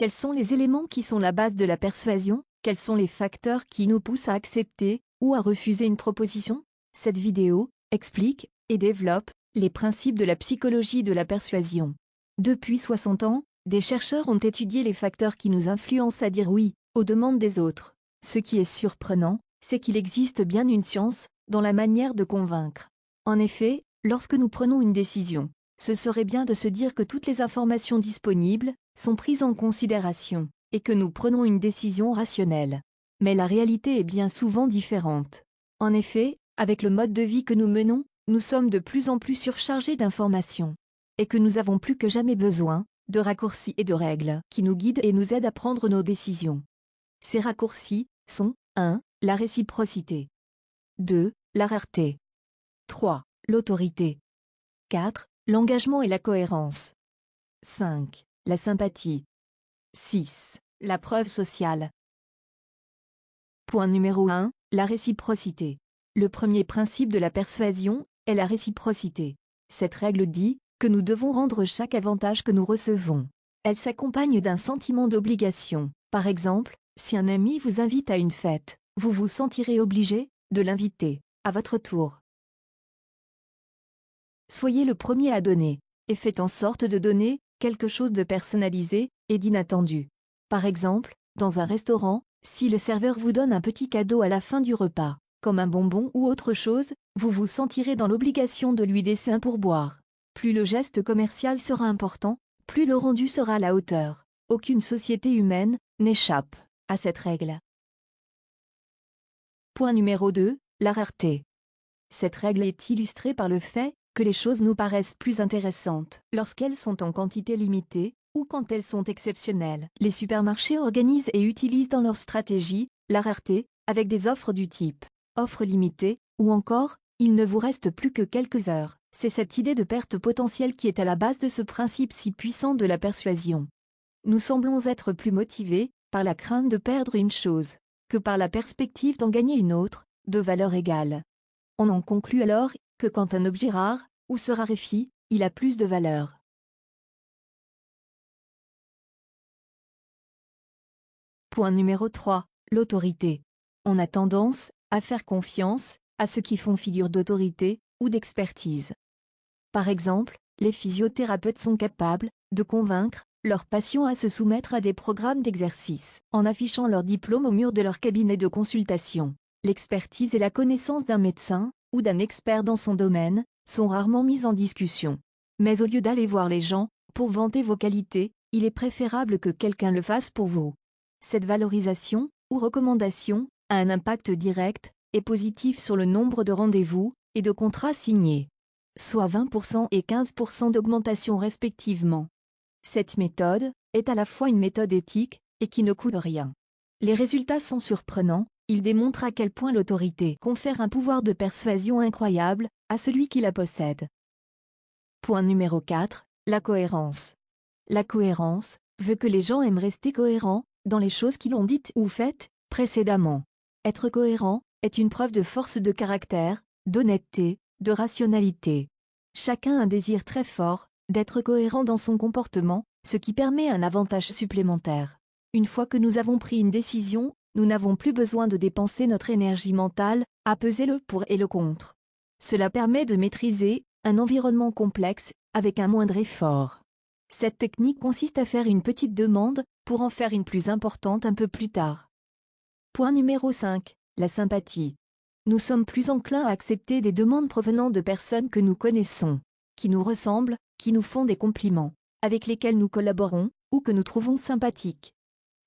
Quels sont les éléments qui sont la base de la persuasion? Quels sont les facteurs qui nous poussent à accepter ou à refuser une proposition? Cette vidéo explique et développe les principes de la psychologie de la persuasion. Depuis 60 ans, des chercheurs ont étudié les facteurs qui nous influencent à dire oui aux demandes des autres. Ce qui est surprenant, c'est qu'il existe bien une science dans la manière de convaincre. En effet, lorsque nous prenons une décision, ce serait bien de se dire que toutes les informations disponibles sont prises en considération, et que nous prenons une décision rationnelle. Mais la réalité est bien souvent différente. En effet, avec le mode de vie que nous menons, nous sommes de plus en plus surchargés d'informations. Et que nous avons plus que jamais besoin de raccourcis et de règles qui nous guident et nous aident à prendre nos décisions. Ces raccourcis sont 1. La réciprocité. 2. La rareté. 3. L'autorité. 4. L'engagement et la cohérence. 5. La sympathie. 6. La preuve sociale. Point numéro 1. La réciprocité. Le premier principe de la persuasion est la réciprocité. Cette règle dit que nous devons rendre chaque avantage que nous recevons. Elle s'accompagne d'un sentiment d'obligation. Par exemple, si un ami vous invite à une fête, vous vous sentirez obligé de l'inviter, à votre tour. Soyez le premier à donner, et faites en sorte de donner quelque chose de personnalisé et d'inattendu. Par exemple, dans un restaurant, si le serveur vous donne un petit cadeau à la fin du repas, comme un bonbon ou autre chose, vous vous sentirez dans l'obligation de lui laisser un pourboire. Plus le geste commercial sera important, plus le rendu sera à la hauteur. Aucune société humaine n'échappe à cette règle. Point numéro 2, la rareté. Cette règle est illustrée par le fait que les choses nous paraissent plus intéressantes lorsqu'elles sont en quantité limitée ou quand elles sont exceptionnelles. Les supermarchés organisent et utilisent dans leur stratégie la rareté avec des offres du type offre limitée ou encore il ne vous reste plus que quelques heures. C'est cette idée de perte potentielle qui est à la base de ce principe si puissant de la persuasion. Nous semblons être plus motivés par la crainte de perdre une chose que par la perspective d'en gagner une autre, de valeur égale. On en conclut alors que quand un objet rare ou se raréfie, il a plus de valeur. Point numéro 3. L'autorité. On a tendance à faire confiance à ceux qui font figure d'autorité ou d'expertise. Par exemple, les physiothérapeutes sont capables de convaincre leurs patients à se soumettre à des programmes d'exercice en affichant leur diplôme au mur de leur cabinet de consultation. L'expertise et la connaissance d'un médecin ou d'un expert dans son domaine sont rarement mises en discussion. Mais au lieu d'aller voir les gens pour vanter vos qualités, il est préférable que quelqu'un le fasse pour vous. Cette valorisation ou recommandation a un impact direct et positif sur le nombre de rendez-vous et de contrats signés, soit 20% et 15% d'augmentation respectivement. Cette méthode est à la fois une méthode éthique et qui ne coûte rien. Les résultats sont surprenants, ils démontrent à quel point l'autorité confère un pouvoir de persuasion incroyable à celui qui la possède. Point numéro 4, la cohérence. La cohérence veut que les gens aiment rester cohérents dans les choses qu'ils ont dites ou faites précédemment. Être cohérent est une preuve de force de caractère, d'honnêteté, de rationalité. Chacun a un désir très fort d'être cohérent dans son comportement, ce qui permet un avantage supplémentaire. Une fois que nous avons pris une décision, nous n'avons plus besoin de dépenser notre énergie mentale à peser le pour et le contre. Cela permet de maîtriser un environnement complexe avec un moindre effort. Cette technique consiste à faire une petite demande pour en faire une plus importante un peu plus tard. Point numéro 5. La sympathie. Nous sommes plus enclins à accepter des demandes provenant de personnes que nous connaissons, qui nous ressemblent, qui nous font des compliments, avec lesquels nous collaborons, ou que nous trouvons sympathiques.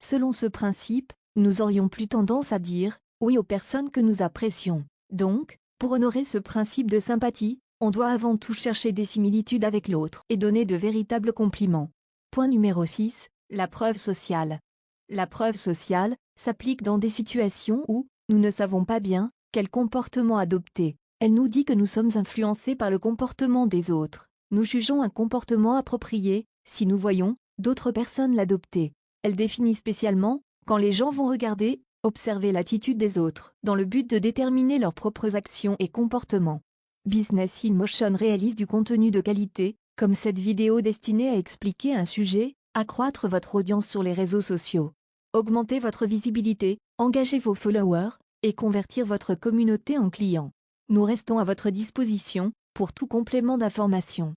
Selon ce principe, nous aurions plus tendance à dire oui aux personnes que nous apprécions. Donc, pour honorer ce principe de sympathie, on doit avant tout chercher des similitudes avec l'autre et donner de véritables compliments. Point numéro 6. La preuve sociale. La preuve sociale s'applique dans des situations où nous ne savons pas bien quel comportement adopter. Elle nous dit que nous sommes influencés par le comportement des autres. Nous jugeons un comportement approprié si nous voyons d'autres personnes l'adopter. Elle définit spécialement quand les gens vont regarder, observer l'attitude des autres, dans le but de déterminer leurs propres actions et comportements. Business in Motion réalise du contenu de qualité, comme cette vidéo destinée à expliquer un sujet Accroître votre audience sur les réseaux sociaux. Augmenter votre visibilité, engager vos followers et convertir votre communauté en clients. Nous restons à votre disposition pour tout complément d'information.